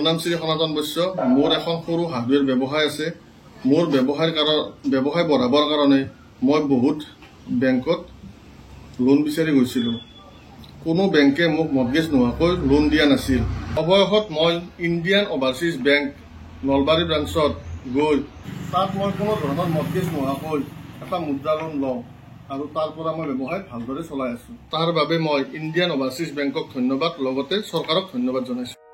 নাম শ্ৰী সনাতন বৈশ্য। মোৰ এখন সৰু হাৰ্ডৱেৰ ব্যৱসায় আছে। মোৰ ব্যৱসায় বঢ়াবৰ কাৰণে মই বহুত বেংকত লোন বিচাৰি গৈছিলোঁ। কোনো বেংকে মোক মৰ্টগেজ নোহোৱাকৈ লোন দিয়া নাছিল। অৱশেষত মই ইণ্ডিয়ান অভাৰচিজ বেংক নলবাৰী ব্ৰাঞ্চত গৈ তাত মই কোনো ধৰণৰ মৰ্টগেজ নোহোৱাকৈ এটা মুদ্ৰা লোন লওঁ আৰু তাৰ পৰা মই ব্যৱসায় ভালদৰে চলাই আছোঁ। তাৰ বাবে মই ইণ্ডিয়ান অভাৰচিজ বেংকক ধন্যবাদ, লগতে চৰকাৰক ধন্যবাদ জনাইছোঁ।